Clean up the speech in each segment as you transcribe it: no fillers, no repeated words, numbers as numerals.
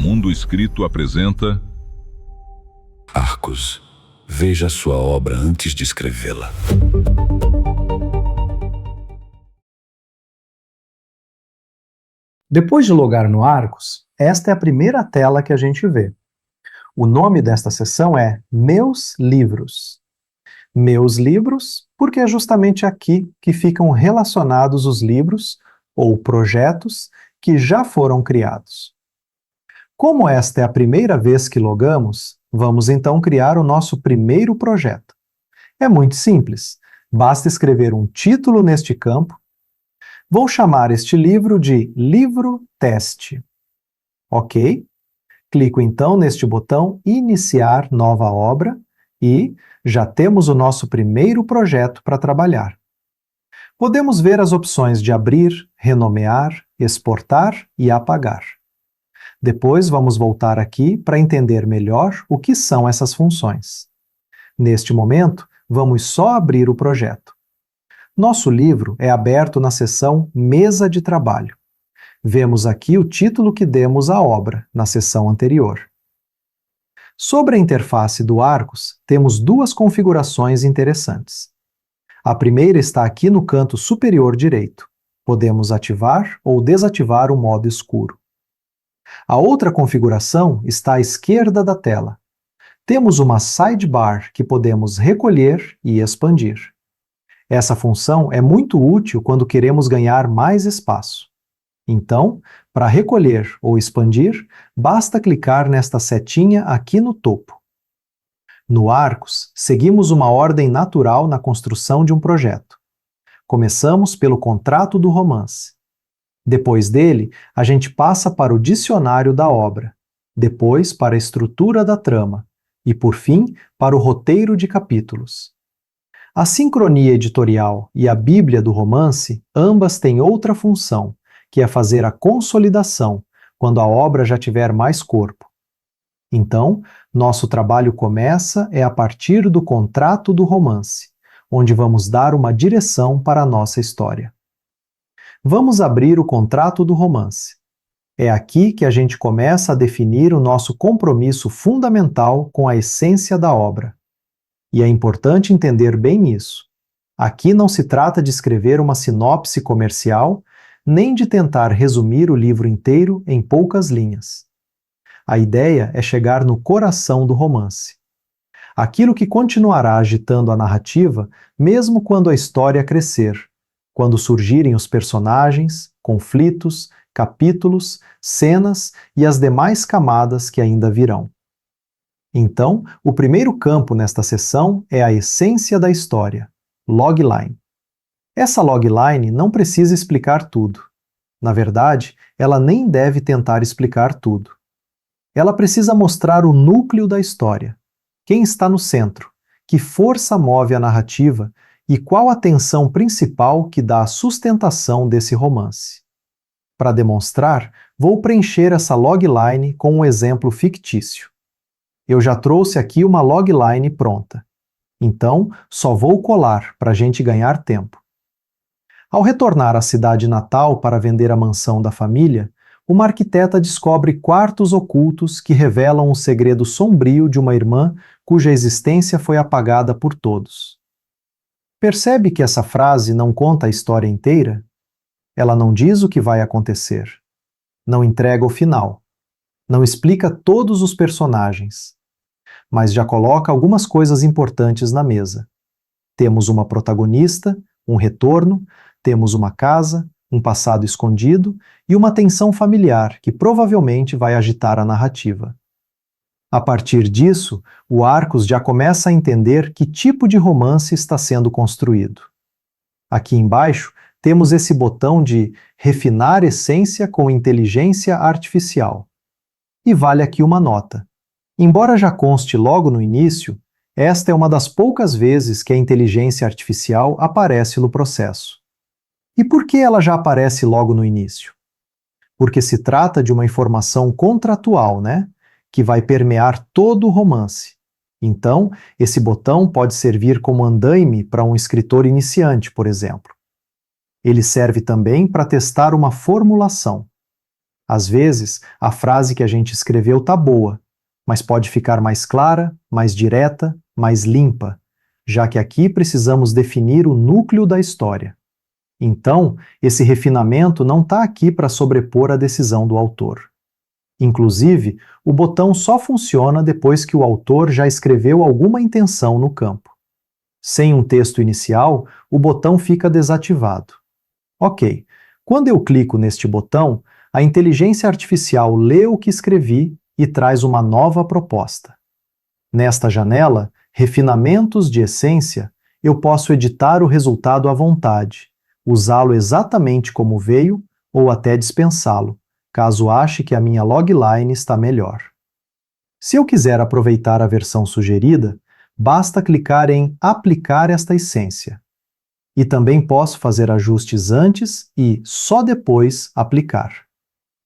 Mundo Escrito apresenta Arcos. Veja sua obra antes de escrevê-la. Depois de logar no Arcos, esta é a primeira tela que a gente vê. O nome desta seção é Meus Livros. Meus Livros, porque é justamente aqui que ficam relacionados os livros ou projetos que já foram criados. Como esta é a primeira vez que logamos, vamos então criar o nosso primeiro projeto. É muito simples, basta escrever um título neste campo. Vou chamar este livro de Livro Teste. Ok? Clico então neste botão Iniciar Nova Obra e já temos o nosso primeiro projeto para trabalhar. Podemos ver as opções de abrir, renomear, exportar e apagar. Depois vamos voltar aqui para entender melhor o que são essas funções. Neste momento, vamos só abrir o projeto. Nosso livro é aberto na seção Mesa de Trabalho. Vemos aqui o título que demos à obra, na seção anterior. Sobre a interface do Arcos, temos duas configurações interessantes. A primeira está aqui no canto superior direito. Podemos ativar ou desativar o modo escuro. A outra configuração está à esquerda da tela. Temos uma sidebar que podemos recolher e expandir. Essa função é muito útil quando queremos ganhar mais espaço. Então, para recolher ou expandir, basta clicar nesta setinha aqui no topo. No Arcos, seguimos uma ordem natural na construção de um projeto. Começamos pelo contrato do romance. Depois dele, a gente passa para o dicionário da obra, depois para a estrutura da trama e, por fim, para o roteiro de capítulos. A sincronia editorial e a Bíblia do romance, ambas têm outra função, que é fazer a consolidação, quando a obra já tiver mais corpo. Então, nosso trabalho começa a partir do contrato do romance, onde vamos dar uma direção para a nossa história. Vamos abrir o contrato do romance. É aqui que a gente começa a definir o nosso compromisso fundamental com a essência da obra. E é importante entender bem isso. Aqui não se trata de escrever uma sinopse comercial, nem de tentar resumir o livro inteiro em poucas linhas. A ideia é chegar no coração do romance. Aquilo que continuará agitando a narrativa, mesmo quando a história crescer, quando surgirem os personagens, conflitos, capítulos, cenas e as demais camadas que ainda virão. Então, o primeiro campo nesta seção é a essência da história, logline. Essa logline não precisa explicar tudo. Na verdade, ela nem deve tentar explicar tudo. Ela precisa mostrar o núcleo da história, quem está no centro, que força move a narrativa e qual a tensão principal que dá a sustentação desse romance. Para demonstrar, vou preencher essa logline com um exemplo fictício. Eu já trouxe aqui uma logline pronta. Então, só vou colar para a gente ganhar tempo. Ao retornar à cidade natal para vender a mansão da família, uma arquiteta descobre quartos ocultos que revelam um segredo sombrio de uma irmã cuja existência foi apagada por todos. Percebe que essa frase não conta a história inteira? Ela não diz o que vai acontecer. Não entrega o final. Não explica todos os personagens. Mas já coloca algumas coisas importantes na mesa. Temos uma protagonista, um retorno, temos uma casa, um passado escondido e uma tensão familiar que provavelmente vai agitar a narrativa. A partir disso, o Arcos já começa a entender que tipo de romance está sendo construído. Aqui embaixo, temos esse botão de refinar essência com inteligência artificial. E vale aqui uma nota. Embora já conste logo no início, esta é uma das poucas vezes que a inteligência artificial aparece no processo. E por que ela já aparece logo no início? Porque se trata de uma informação contratual, né? Que vai permear todo o romance. Então, esse botão pode servir como andaime para um escritor iniciante, por exemplo. Ele serve também para testar uma formulação. Às vezes, a frase que a gente escreveu tá boa, mas pode ficar mais clara, mais direta, mais limpa, já que aqui precisamos definir o núcleo da história. Então, esse refinamento não está aqui para sobrepor a decisão do autor. Inclusive, o botão só funciona depois que o autor já escreveu alguma intenção no campo. Sem um texto inicial, o botão fica desativado. Ok, quando eu clico neste botão, a inteligência artificial lê o que escrevi e traz uma nova proposta. Nesta janela, Refinamentos de Essência, eu posso editar o resultado à vontade, usá-lo exatamente como veio ou até dispensá-lo, caso ache que a minha logline está melhor. Se eu quiser aproveitar a versão sugerida, basta clicar em Aplicar esta essência. E também posso fazer ajustes antes e, só depois, aplicar.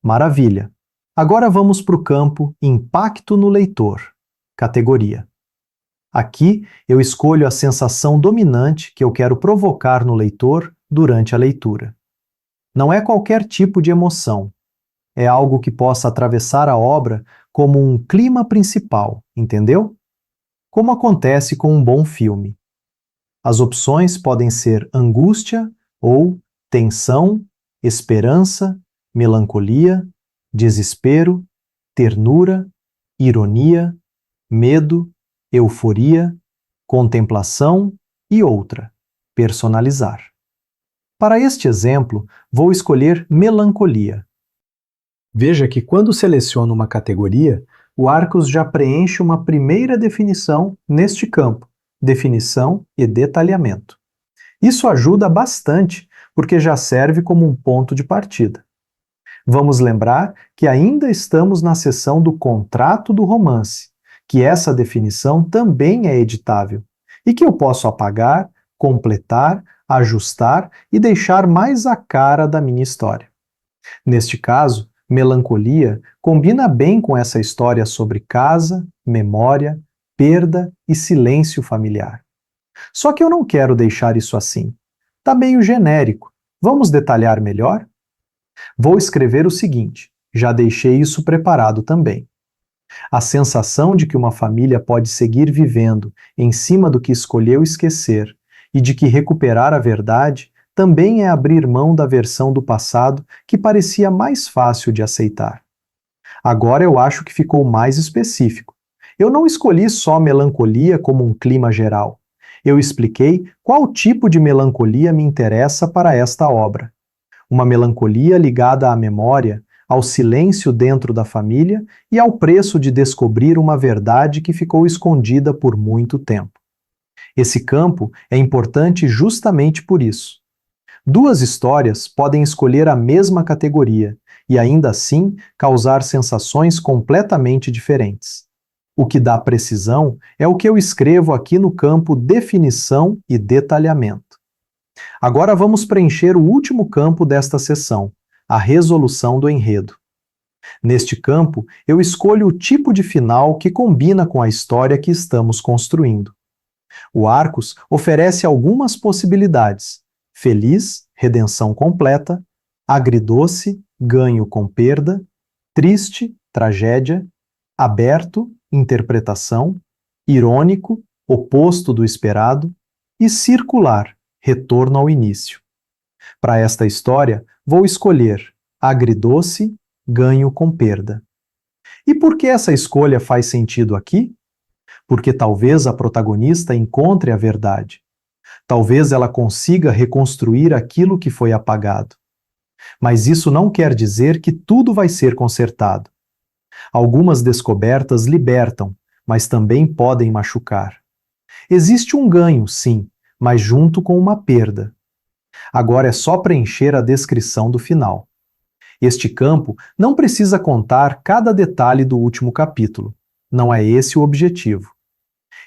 Maravilha! Agora vamos para o campo Impacto no Leitor, categoria. Aqui eu escolho a sensação dominante que eu quero provocar no leitor durante a leitura. Não é qualquer tipo de emoção. É algo que possa atravessar a obra como um clima principal, entendeu? Como acontece com um bom filme. As opções podem ser angústia ou tensão, esperança, melancolia, desespero, ternura, ironia, medo, euforia, contemplação e outra, personalizar. Para este exemplo, vou escolher melancolia. Veja que quando seleciono uma categoria, o Arcos já preenche uma primeira definição neste campo, definição e detalhamento. Isso ajuda bastante, porque já serve como um ponto de partida. Vamos lembrar que ainda estamos na seção do contrato do romance, que essa definição também é editável, e que eu posso apagar, completar, ajustar e deixar mais a cara da minha história. Neste caso, melancolia combina bem com essa história sobre casa, memória, perda e silêncio familiar. Só que eu não quero deixar isso assim. Tá meio genérico. Vamos detalhar melhor? Vou escrever o seguinte, já deixei isso preparado também. A sensação de que uma família pode seguir vivendo em cima do que escolheu esquecer e de que recuperar a verdade também é abrir mão da versão do passado que parecia mais fácil de aceitar. Agora eu acho que ficou mais específico. Eu não escolhi só melancolia como um clima geral. Eu expliquei qual tipo de melancolia me interessa para esta obra. Uma melancolia ligada à memória, ao silêncio dentro da família e ao preço de descobrir uma verdade que ficou escondida por muito tempo. Esse campo é importante justamente por isso. Duas histórias podem escolher a mesma categoria e ainda assim causar sensações completamente diferentes. O que dá precisão é o que eu escrevo aqui no campo Definição e Detalhamento. Agora vamos preencher o último campo desta seção, a resolução do enredo. Neste campo, eu escolho o tipo de final que combina com a história que estamos construindo. O Arcos oferece algumas possibilidades: feliz, redenção completa; agridoce, ganho com perda; triste, tragédia; aberto, interpretação; irônico, oposto do esperado; e circular, retorno ao início. Para esta história, vou escolher agridoce, ganho com perda. E por que essa escolha faz sentido aqui? Porque talvez a protagonista encontre a verdade. Talvez ela consiga reconstruir aquilo que foi apagado. Mas isso não quer dizer que tudo vai ser consertado. Algumas descobertas libertam, mas também podem machucar. Existe um ganho, sim, mas junto com uma perda. Agora é só preencher a descrição do final. Este campo não precisa contar cada detalhe do último capítulo. Não é esse o objetivo.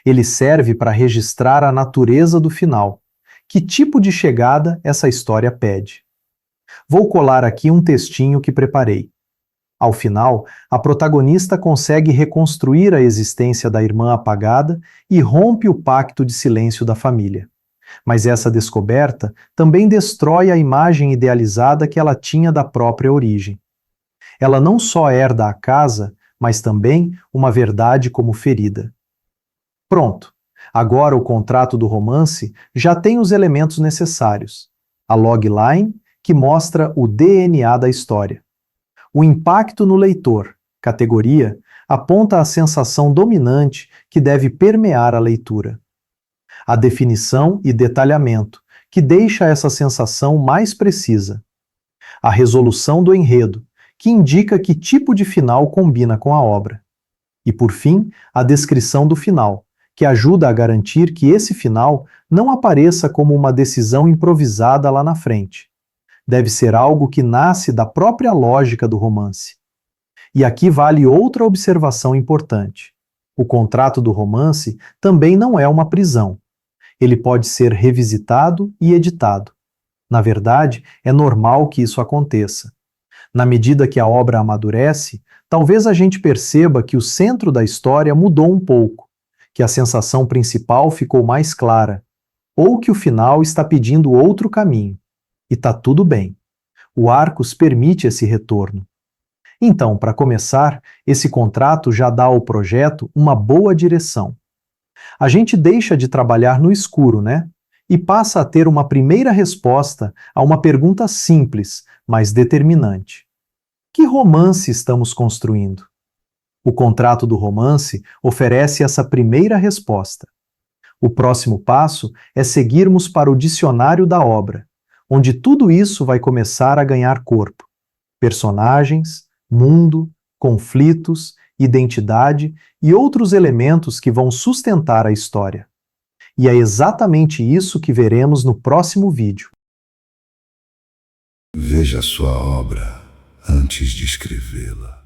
Ele serve para registrar a natureza do final. Que tipo de chegada essa história pede? Vou colar aqui um textinho que preparei. Ao final, a protagonista consegue reconstruir a existência da irmã apagada e rompe o pacto de silêncio da família. Mas essa descoberta também destrói a imagem idealizada que ela tinha da própria origem. ela não só herda a casa, mas também uma verdade como ferida. Pronto! Agora o contrato do romance já tem os elementos necessários. A logline, que mostra o DNA da história. O impacto no leitor, categoria, aponta a sensação dominante que deve permear a leitura. A definição e detalhamento, que deixa essa sensação mais precisa. A resolução do enredo, que indica que tipo de final combina com a obra. E, por fim, a descrição do final, que ajuda a garantir que esse final não apareça como uma decisão improvisada lá na frente. Deve ser algo que nasce da própria lógica do romance. E aqui vale outra observação importante. O contrato do romance também não é uma prisão. Ele pode ser revisitado e editado. Na verdade, é normal que isso aconteça. Na medida que a obra amadurece, talvez a gente perceba que o centro da história mudou um pouco, que a sensação principal ficou mais clara, ou que o final está pedindo outro caminho. E tá tudo bem. O Arcos permite esse retorno. Então, para começar, esse contrato já dá ao projeto uma boa direção. A gente deixa de trabalhar no escuro, né? E passa a ter uma primeira resposta a uma pergunta simples, mas determinante. Que romance estamos construindo? O contrato do romance oferece essa primeira resposta. O próximo passo é seguirmos para o dicionário da obra, onde tudo isso vai começar a ganhar corpo. Personagens, mundo, conflitos, identidade e outros elementos que vão sustentar a história. E é exatamente isso que veremos no próximo vídeo. Veja sua obra antes de escrevê-la.